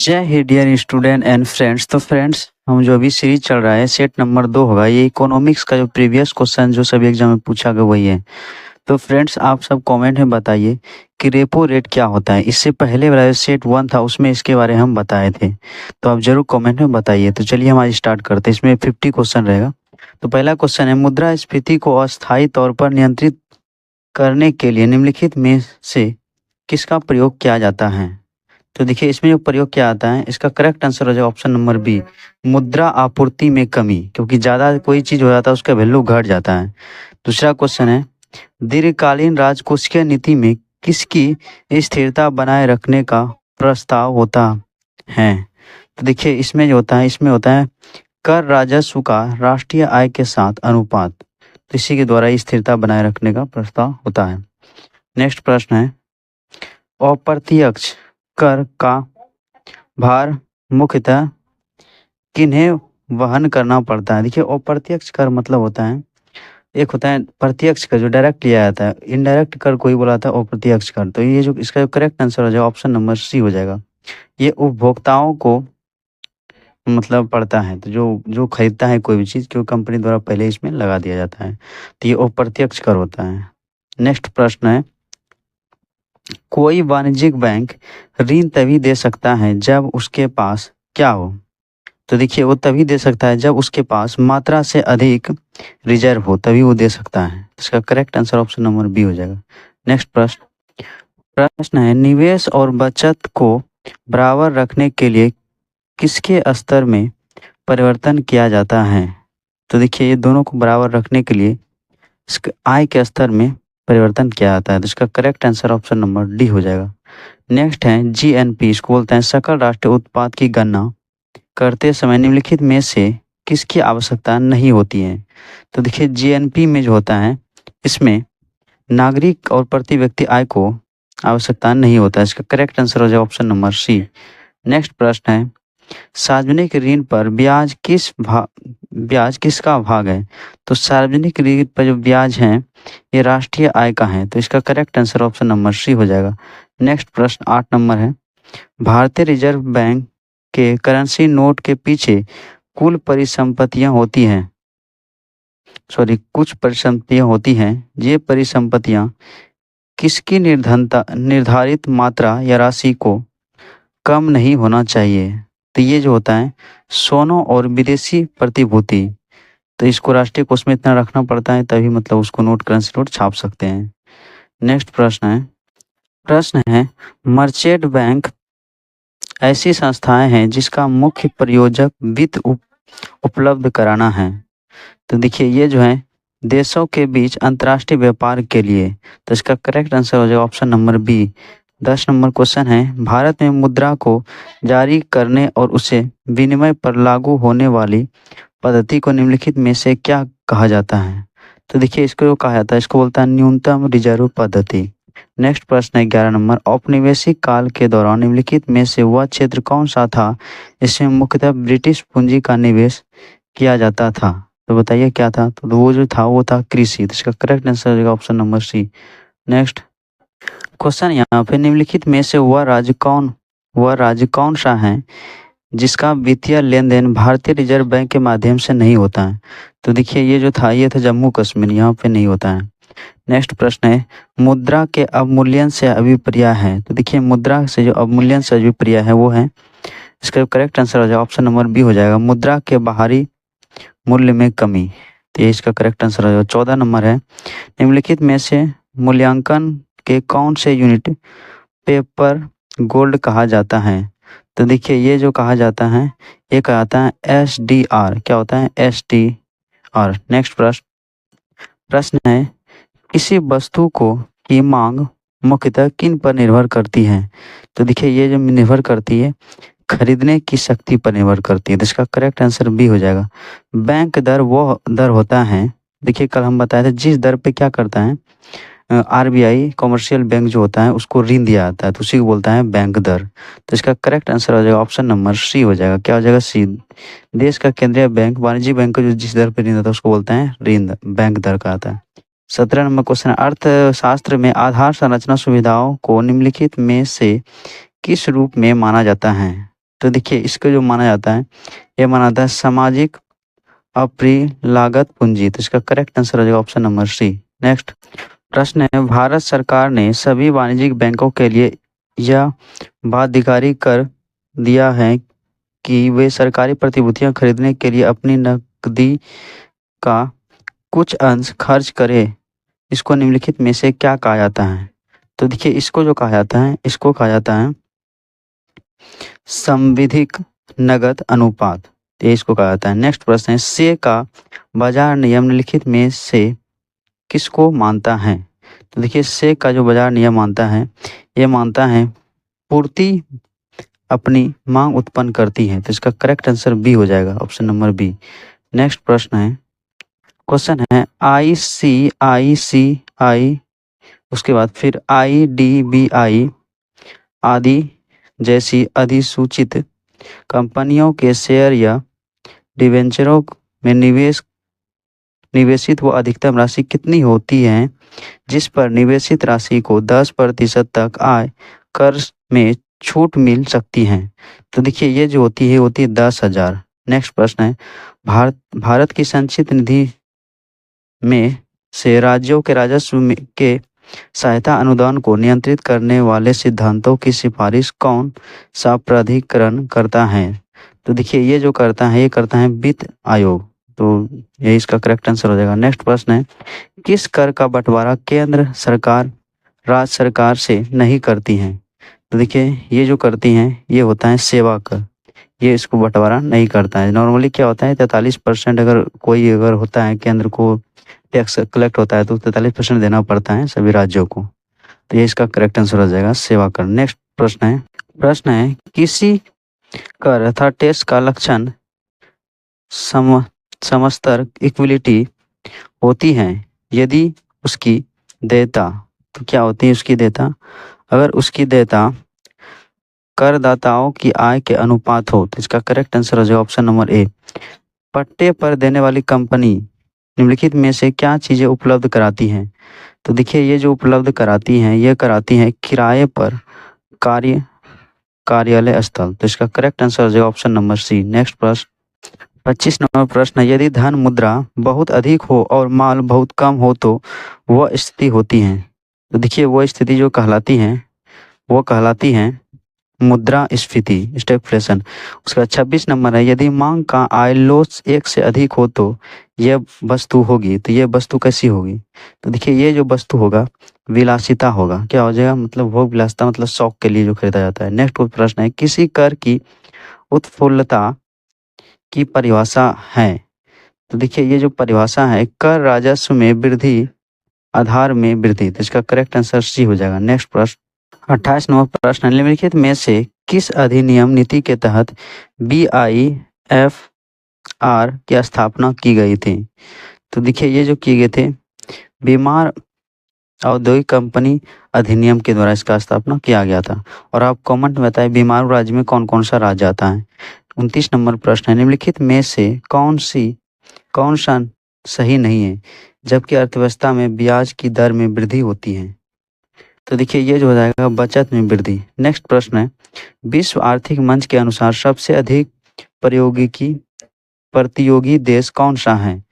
जय हिंद dear student and friends. तो फ्रेंड्स, हम जो अभी सीरीज चल रहा है सेट नंबर 2 होगा। ये इकोनॉमिक्स का जो प्रीवियस क्वेश्चन जो सभी एग्जाम में पूछा गया वही है। तो फ्रेंड्स, आप सब कमेंट में बताइए कि रेपो रेट क्या होता है। इससे पहले वाला सेट 1 था उसमें इसके बारे में हम बताए थे, तो आप जरूर कमेंट में बताइए। तो चलिए हम आज स्टार्ट करते हैं। इसमें 50 क्वेश्चन रहेगा। तो पहला क्वेश्चन है, मुद्रास्फीति को अस्थायी तौर पर नियंत्रित करने के लिए निम्नलिखित में से किसका प्रयोग किया जाता है। तो देखिए, इसमें जो प्रयोग किया आता है इसका करेक्ट आंसर हो जाएगा ऑप्शन नंबर बी, मुद्रा आपूर्ति में कमी। क्योंकि ज़्यादा कोई चीज़ हो जाता है उसका वैल्यू घट जाता है। दूसरा क्वेश्चन है, दीर्घकालीन राजकोषीय नीति में किसकी स्थिरता बनाए रखने का प्रस्ताव होता है। तो देखिए, इसमें जो होता है इसमें होता है कर राजस्व का राष्ट्रीय आय के साथ अनुपात। तो इसी के द्वारा स्थिरता बनाए रखने का प्रस्ताव होता है। नेक्स्ट प्रश्न है, अप्रत्यक्ष कर का भार मुख्यतः किन्हें वहन करना पड़ता है। देखिए, अप्रत्यक्ष कर मतलब होता है, एक होता है प्रत्यक्ष कर जो डायरेक्ट लिया जाता है, इनडायरेक्ट कर कोई बोला था अप्रत्यक्ष कर। तो ये जो इसका जो करेक्ट आंसर हो जाएगा ऑप्शन नंबर सी हो जाएगा। ये उपभोक्ताओं को मतलब पड़ता है, तो जो जो खरीदता है कोई भी चीज़ क्यों कंपनी द्वारा पहले इसमें लगा दिया जाता है, तो ये अप्रत्यक्ष कर होता है। नेक्स्ट प्रश्न है, कोई वाणिज्यिक बैंक ऋण तभी दे सकता है जब उसके पास क्या हो। तो देखिए, वो तभी दे सकता है जब उसके पास मात्रा से अधिक रिजर्व हो, तभी वो दे सकता है। इसका correct answer option number B हो जाएगा। नेक्स्ट प्रश्न है, निवेश और बचत को बराबर रखने के लिए किसके स्तर में परिवर्तन किया जाता है। तो देखिए, ये दोनों को बराबर रखने के लिए आय के स्तर में परिवर्तन किया जाता है। तो इसका correct answer option number D हो जाएगा। नेक्स्ट है जीएनपी, इसको बोलते हैं सकल राष्ट्रीय उत्पाद की गणना करते समय निम्नलिखित में से किसकी आवश्यकता नहीं होती है। तो देखिए, जीएनपी में जो होता है इसमें नागरिक और प्रति व्यक्ति आय को आवश्यकता नहीं होता है। इसका करेक्ट आंसर हो जाएगा ऑप्शन नंबर सी। नेक्स्ट प्रश्न है, सार्वजनिक ऋण पर ब्याज किसका भाग है। तो सार्वजनिक ऋण पर जो ब्याज है ये राष्ट्रीय आय का है। तो इसका correct answer option number C हो जाएगा। नेक्स्ट प्रश्न 8 नंबर है, भारतीय रिजर्व बैंक के करेंसी नोट के पीछे कुल परिसंपत्तियां होती हैं, कुछ परिसंपत्तियां होती हैं। ये परिसंपत्तियां किसकी निर्धारित मात्रा या राशि को कम नहीं होना चाहिए। तो ये जो होता है सोनों और विदेशी प्रतिभूति। तो इसको राष्ट्रीय कोष में इतना रखना पड़ता है तभी मतलब उसको नोट करेंसी नोट छाप सकते हैं। नेक्स्ट प्रश्न है, मर्चेंट बैंक ऐसी संस्थाएं हैं जिसका मुख्य प्रयोजक वित्त उपलब्ध कराना है। तो देखिए, ये जो है देशों के बीच अंतर्राष्ट्रीय व्यापार के लिए। तो इसका करेक्ट आंसर हो जाएगा ऑप्शन नंबर बी। 10 नंबर क्वेश्चन है, भारत में मुद्रा को जारी करने और उसे विनिमय पर लागू होने वाली पद्धति को निम्नलिखित में से क्या कहा जाता है। तो देखिए, इसको जो कहा जाता है इसको बोलता है न्यूनतम रिजर्व पद्धति। नेक्स्ट प्रश्न है 11 नंबर, औपनिवेशिक काल के दौरान निम्नलिखित में से वह क्षेत्र कौन सा था इसमें मुख्यतः ब्रिटिश पूंजी का निवेश किया जाता था। तो बताइए क्या था। तो वो जो था वो था कृषि। तो इसका करेक्ट आंसर हो जाएगा option number C. Next question, यहाँ पे निम्नलिखित में से वह राज्य कौन सा है जिसका वित्तीय लेन देन भारतीय रिजर्व बैंक के माध्यम से नहीं होता है। तो देखिए, ये जो था ये था जम्मू कश्मीर, यहाँ पे नहीं होता है। नेक्स्ट प्रश्न है, मुद्रा के अवमूल्यन से अभिप्राय है। तो देखिए, मुद्रा से जो अवमूल्यन से अभिप्राय है वो है, इसका करेक्ट आंसर हो जाएगा ऑप्शन नंबर बी हो जाएगा, मुद्रा के बाहरी मूल्य में कमी। तो ये इसका करेक्ट आंसर हो जाएगा। 14 नंबर है, निम्नलिखित में से मूल्यांकन के कौन से यूनिट पेपर गोल्ड कहा जाता है। तो देखिए, ये जो कहा जाता है ये कहा जाता है SDR। क्या होता है SDR। नेक्स्ट प्रश्न है, किसी वस्तु को की मांग मुख्यतः किन पर निर्भर करती है। तो देखिए, ये जो निर्भर करती है खरीदने की शक्ति पर निर्भर करती है। तो इसका करेक्ट आंसर बी हो जाएगा। बैंक दर वो दर होता है, देखिए कल हम बताए थे जिस दर पे क्या करता है RBI कॉमर्शियल बैंक जो होता है उसको ऋण दिया जाता है, तो उसी को बोलता है बैंक दर। तो इसका करेक्ट आंसर हो जाएगा ऑप्शन नंबर सी हो जाएगा। क्या हो जाएगा सी। देश का केंद्रीय बैंक वाणिज्यिक बैंक को जो जिस दर पे ऋण देता है उसको बोलते हैं ऋण बैंक दर कहता है। 17 नंबर क्वेश्चन, अर्थशास्त्र में आधार संरचना सुविधाओं को निम्नलिखित में से किस रूप में माना जाता है। तो देखिए इसको जो माना जाता है, ये माना जाता है सामाजिक अप्रिय लागत पूंजी। तो इसका करेक्ट आंसर हो जाएगा ऑप्शन नंबर सी। नेक्स्ट प्रश्न है, भारत सरकार ने सभी वाणिज्यिक बैंकों के लिए यह बाध्यकारी कर दिया है कि वे सरकारी प्रतिभूतियां खरीदने के लिए अपनी नकदी का कुछ अंश खर्च करें। इसको निम्नलिखित में से क्या कहा जाता है? तो देखिए इसको जो कहा जाता है, इसको कहा जाता है संविधिक नगद अनुपात, ये इसको कहा जाता है। नेक्स्ट प्रश्न है, से का बाजार नियम निम्नलिखित में से किसको मानता है? तो देखिए से का जो बाजार नियम मानता है, ये मानता है पूर्ति अपनी मांग उत्पन्न करती है। तो इसका करेक्ट आंसर बी हो जाएगा, ऑप्शन नंबर बी। नेक्स्ट प्रश्न है, क्वेश्चन है ICICI, उसके बाद फिर IDBI आदि जैसी अधिसूचित कंपनियों के शेयर या डिवेंचरों में निवेशित वो अधिकतम राशि कितनी होती है जिस पर निवेशित राशि को 10% तक आय कर में छूट मिल सकती है? तो देखिए ये जो होती है 10,000। नेक्स्ट प्रश्न है, भारत की संचित निधि में से राज्यों के राजस्व के सहायता अनुदान को नियंत्रित करने वाले सिद्धांतों की सिफारिश कौन सा प्राधिकरण करता है? तो देखिए ये जो करता है, ये करता है वित्त आयोग। तो ये इसका करेक्ट आंसर हो जाएगा। नेक्स्ट प्रश्न है, किस कर का बंटवारा केंद्र सरकार राज्य सरकार से नहीं करती है? तो देखिए ये जो करती हैं, ये होता है सेवा कर, ये इसको बंटवारा नहीं करता है। नॉर्मली क्या होता है 43% अगर कोई अगर होता है केंद्र को टैक्स कलेक्ट होता है तो 43% देना पड़ता है सभी राज्यों को। तो ये इसका करेक्ट आंसर हो जाएगा सेवा कर। नेक्स्ट प्रश्न है किसी कर अर्थात टैक्स का लक्षण समस्तर इक्विलिटी होती है यदि उसकी देयता, तो क्या होती है उसकी देयता? अगर उसकी देयता करदाताओं की आय के अनुपात हो। तो इसका करेक्ट आंसर हो जाएगा ऑप्शन नंबर ए। पट्टे पर देने वाली कंपनी निम्नलिखित में से क्या चीजें उपलब्ध कराती हैं? तो देखिए ये जो उपलब्ध कराती हैं, ये कराती हैं किराए पर कार्यालय स्थल। तो इसका करेक्ट आंसर हो जाएगा ऑप्शन नंबर सी। नेक्स्ट प्रश्न 25 नंबर प्रश्न, यदि धन मुद्रा बहुत अधिक हो और माल बहुत कम हो तो वह स्थिति होती है। तो देखिए वो स्थिति जो कहलाती है, वो कहलाती है मुद्रास्फीति, स्टैगफ्लेशन। उसका 26 नंबर है, यदि मांग का आय लॉस 1 से अधिक हो तो यह वस्तु होगी। तो ये वस्तु कैसी होगी? तो देखिए ये जो वस्तु होगा विलासिता होगा। क्या हो जाएगा? मतलब भोग विलासिता, मतलब शौक के लिए जो खरीदा जाता है। नेक्स्ट प्रश्न है, किसी कर की उत्फुल्लता की परिभाषा है? तो देखिए ये जो परिभाषा है, कर राजस्व में वृद्धि, आधार में वृद्धि। तो इसका करेक्ट आंसर सी हो जाएगा। नेक्स्ट प्रश्न 28 नंबर प्रश्न, निम्नलिखित में से किस अधिनियम नीति के तहत BIFR की स्थापना की गई थी? तो देखिए ये जो किए गए थे बीमार औद्योगिक कंपनी अधिनियम के द्वारा इसका स्थापना किया गया था। और आप कमेंट में बताएं बीमारू राज्य में कौन कौन सा राज्य आता है। 29 नंबर प्रश्न है, निम्नलिखित में से कौन सा सही नहीं है जबकि अर्थव्यवस्था में ब्याज की दर में वृद्धि होती है? तो देखिए ये जो हो जाएगा बचत में वृद्धि। नेक्स्ट प्रश्न है, विश्व आर्थिक मंच के अनुसार सबसे अधिक प्रतियोगी देश कौन सा है?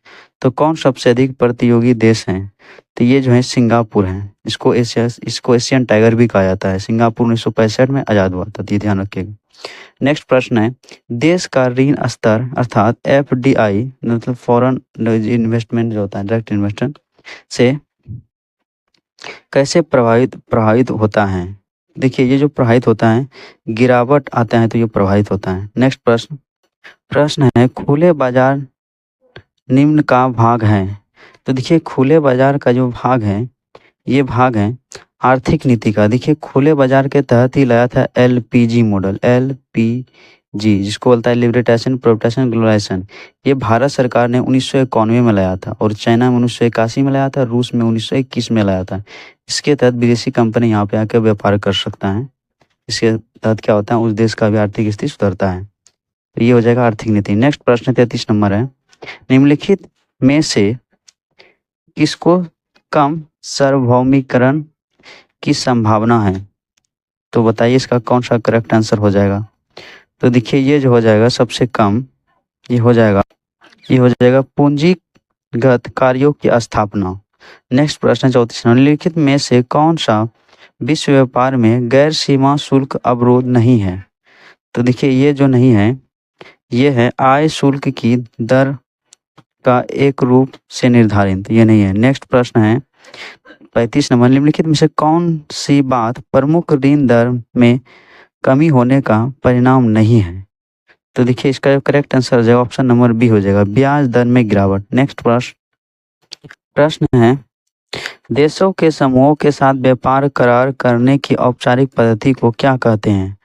तो कौन सबसे अधिक प्रतियोगी देश हैं? तो ये जो है सिंगापुर है। इसको एशियन टाइगर भी कहा जाता है। सिंगापुर 1965 में आज़ाद हुआ था, ये ध्यान रखिएगा। नेक्स्ट प्रश्न है, देश का ऋण स्तर अर्थात FDI मतलब फॉरेन इन्वेस्टमेंट जो होता है डायरेक्ट इन्वेस्टमेंट से कैसे प्रभावित होता है? देखिए ये जो प्रभावित होता है, गिरावट आता है तो ये प्रभावित होता है। नेक्स्ट प्रश्न है, खुले बाजार निम्न का भाग है। तो देखिए खुले बाजार का जो भाग है, ये भाग है आर्थिक नीति का। देखिए खुले बाजार के तहत ही लाया था LPG मॉडल, LPG जिसको बोलता है लिबरेटेशन प्रोटेक्शन ग्लोबलाइजेशन। ये भारत सरकार ने 1991 में लाया था और चाइना में 1981 में लाया था, रूस में 1921 में लाया था। इसके तहत विदेशी कंपनी यहाँ पे आकर व्यापार कर सकता है। इसके तहत क्या होता है, उस देश का भी आर्थिक स्थिति सुधरता है। तो ये हो जाएगा आर्थिक नीति। नेक्स्ट प्रश्न 33 नंबर है, निम्नलिखित में से किसको कम सार्वभौमिकरण की संभावना है? तो बताइए इसका कौन सा करेक्ट आंसर हो जाएगा? तो देखिए ये जो हो जाएगा सबसे कम, ये हो जाएगा पूंजीगत कार्यों की स्थापना। नेक्स्ट प्रश्न 34 निम्नलिखित में से कौन सा विश्व व्यापार में गैर सीमा शुल्क अवरोध नहीं है? तो देखिए ये जो नहीं है, ये है आय शुल्क की दर का एक रूप से निर्धारित, ये नहीं है। नेक्स्ट प्रश्न है 35 नंबर निम्नलिखित में से कौन सी बात प्रमुख ऋण दर में कमी होने का परिणाम नहीं है? तो देखिए इसका करेक्ट आंसर हो जाएगा ऑप्शन नंबर बी हो जाएगा, ब्याज दर में गिरावट। नेक्स्ट प्रश्न है देशों के समूहों के साथ व्यापार करार करने की औपचारिक पद्धति को क्या कहते हैं?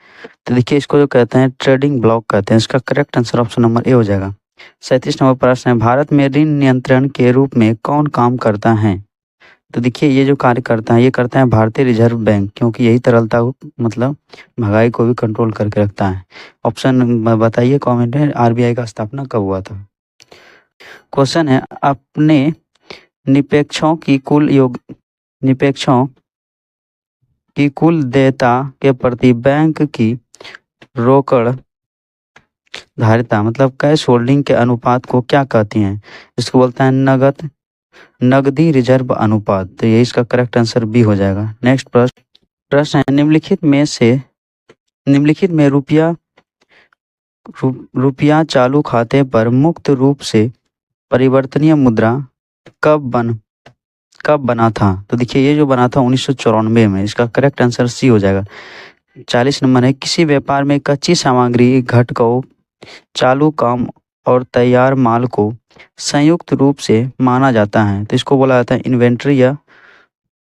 तो देखिए इसको जो कहते हैं ट्रेडिंग ब्लॉक कहते हैं। इसका correct answer option number A हो जाएगा। 37 नंबर प्रश्न है भारत में ऋण नियंत्रण के रूप में कौन काम करता है? तो देखिए ये जो कार्य करता है, ये करता है भारतीय रिजर्व बैंक, क्योंकि यही तरलता को मतलब महंगाई को भी कंट्रोल करके रखता है। ऑप्शन बताइए कमेंट में, आरबीआई का स्थापना कब हुआ था? क्वेश्चन है अपने निपेक्षों की कुल देयता के प्रति बैंक की रोकड़ धारिता मतलब कैश होल्डिंग के अनुपात को क्या कहती हैं? इसको बोलता है नगदी रिजर्व अनुपात। तो ये इसका करेक्ट आंसर बी हो जाएगा। नेक्स्ट प्रश्न है निम्नलिखित में रुपया चालू खाते पर मुक्त रूप से परिवर्तनीय मुद्रा कब बना था? तो देखिए ये जो बना था 1994 में। इसका करेक्ट आंसर सी हो जाएगा। 40 नंबर है किसी व्यापार में कच्ची सामग्री घटकों चालू काम और तैयार माल को संयुक्त रूप से माना जाता है, तो इसको बोला जाता है इन्वेंट्री या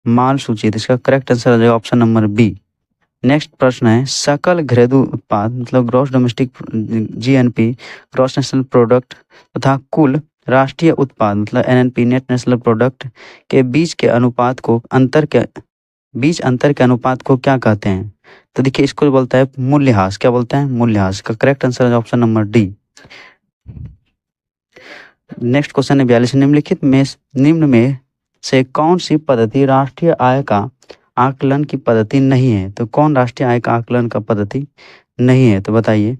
माल सूची। तो इसका करेक्ट आंसर हो जाएगा ऑप्शन नंबर बी। नेक्स्ट प्रश्न है सकल घरेलू उत्पाद मतलब gross domestic GNP gross national product तथा कुल राष्ट्रीय उत्पाद मतलब एनएनपी नेट नेशनल प्रोडक्ट के बीच अंतर के अनुपात को क्या कहते हैं? तो देखिए इसको बोलता है मूल्यह्रास। क्या बोलते हैं? मूल्यह्रास। का करेक्ट आंसर है option number D. Next question है 42 निम्न में से कौन सी पद्धति राष्ट्रीय आय का आकलन की पद्धति नहीं है? तो कौन राष्ट्रीय आय का आकलन का पद्धति नहीं है, तो बताइए।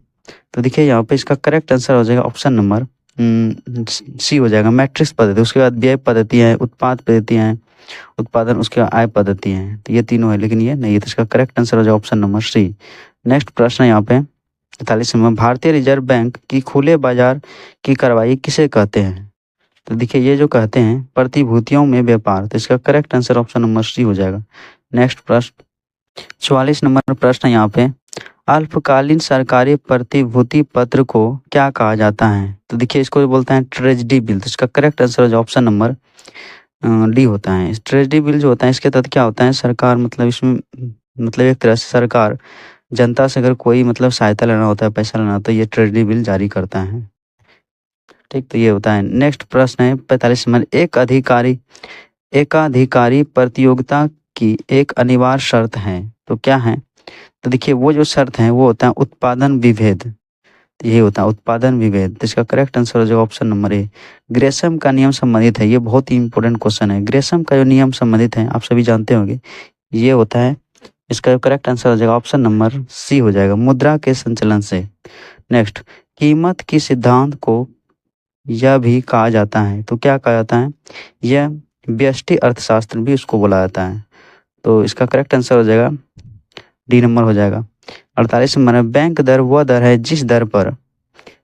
तो देखिए यहाँ पे इसका करेक्ट आंसर हो जाएगा ऑप्शन नंबर सी हो जाएगा, मैट्रिक्स पद्धति। उसके बाद व्यय पद्धति है, उत्पाद पद्धति है, उत्पादन, उसके बाद आय पद्धति है। तो ये तीनों है, लेकिन ये नहीं है। तो इसका करेक्ट आंसर हो जाएगा ऑप्शन नंबर सी। नेक्स्ट प्रश्न है यहाँ पे 43 नंबर भारतीय रिजर्व बैंक की खुले बाजार की कार्रवाई किसे कहते हैं? तो देखिए ये जो कहते हैं प्रतिभूतियों में व्यापार। तो इसका correct answer option number C हो जाएगा। नेक्स्ट प्रश्न 44 नंबर प्रश्न यहाँ पे अल्पकालीन सरकारी प्रतिभूति पत्र को क्या कहा जाता है? तो देखिए इसको बोलते हैं ट्रेजरी बिल। तो इसका करेक्ट आंसर हो जाएगा ऑप्शन नंबर डी होता है। ट्रेजरी बिल जो होता है इसके तहत क्या होता है, सरकार मतलब इसमें मतलब एक तरह से सरकार जनता से अगर कोई मतलब सहायता लेना होता है, पैसा लेना होता है, ये ट्रेजरी बिल जारी करता है। ठीक, तो ये होता है। नेक्स्ट प्रश्न है 45 नंबर एकाधिकारी प्रतियोगिता की एक अनिवार्य शर्त है, तो क्या है? तो देखिए वो जो शर्त है वो होता है उत्पादन विभेद। तो ये होता है उत्पादन विभेद। तो इसका करेक्ट आंसर हो जाएगा ऑप्शन नंबर ए। ग्रेसम का नियम संबंधित है, ये बहुत ही इंपॉर्टेंट क्वेश्चन है। ग्रेसम का जो नियम संबंधित है आप सभी जानते होंगे, ये होता है, इसका करेक्ट आंसर हो जाएगा ऑप्शन नंबर सी हो जाएगा, मुद्रा के संचलन से। नेक्स्ट कीमत की सिद्धांत को यह भी कहा जाता है, तो क्या कहा जाता है? यह व्यष्टि अर्थशास्त्र भी उसको बोला जाता है। तो इसका करेक्ट आंसर हो जाएगा डी नंबर हो जाएगा। 48 नंबर में बैंक दर वह दर है जिस दर पर,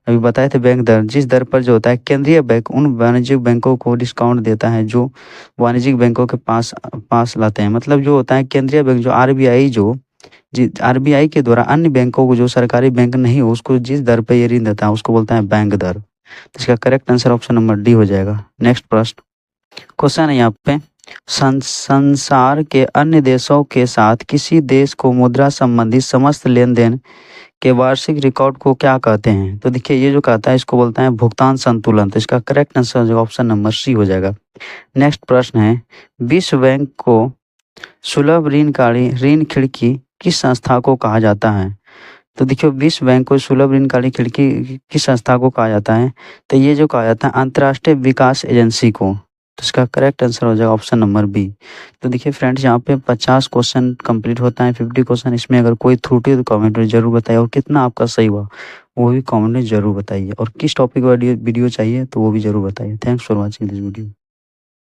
अभी बताए थे बैंक दर, जिस दर पर जो होता है केंद्रीय बैंक उन वाणिज्यिक बैंकों को डिस्काउंट देता है जो वाणिज्यिक बैंकों के पास लाते हैं। मतलब जो होता है केंद्रीय बैंक जो आरबीआई के द्वारा अन्य बैंकों को जो सरकारी बैंक नहीं हो उसको जिस दर पर ये ऋण देता है उसको बोलता है बैंक दर। तो इसका correct answer option number D हो जाएगा। नेक्स्ट प्रश्न क्वेश्चन है यहाँ पे संसार के अन्य देशों के साथ किसी देश को मुद्रा संबंधी समस्त लेन देन के वार्षिक रिकॉर्ड को क्या कहते हैं? तो देखिए ये जो कहता है इसको बोलता है भुगतान संतुलन। तो इसका करेक्ट आंसर जो ऑप्शन नंबर सी हो जाएगा। नेक्स्ट प्रश्न है विश्व बैंक को सुलभ ऋण खिड़की किस संस्था को कहा जाता है? तो देखिए विश्व बैंक को सुलभ ऋणकाली खिड़की किस संस्था को कहा जाता है? तो ये जो कहा जाता है अंतर्राष्ट्रीय विकास एजेंसी को। तो इसका करेक्ट आंसर हो जाएगा ऑप्शन नंबर बी। तो देखिए फ्रेंड्स, यहाँ पे 50 क्वेश्चन कंप्लीट होता है, 50 क्वेश्चन। इसमें अगर कोई त्रुटि है तो कमेंट में ज़रूर बताइए, और कितना आपका सही हुआ वो भी कमेंट में ज़रूर बताइए, और किस टॉपिक वीडियो चाहिए तो वो भी ज़रूर बताइए। Thanks for watching this video.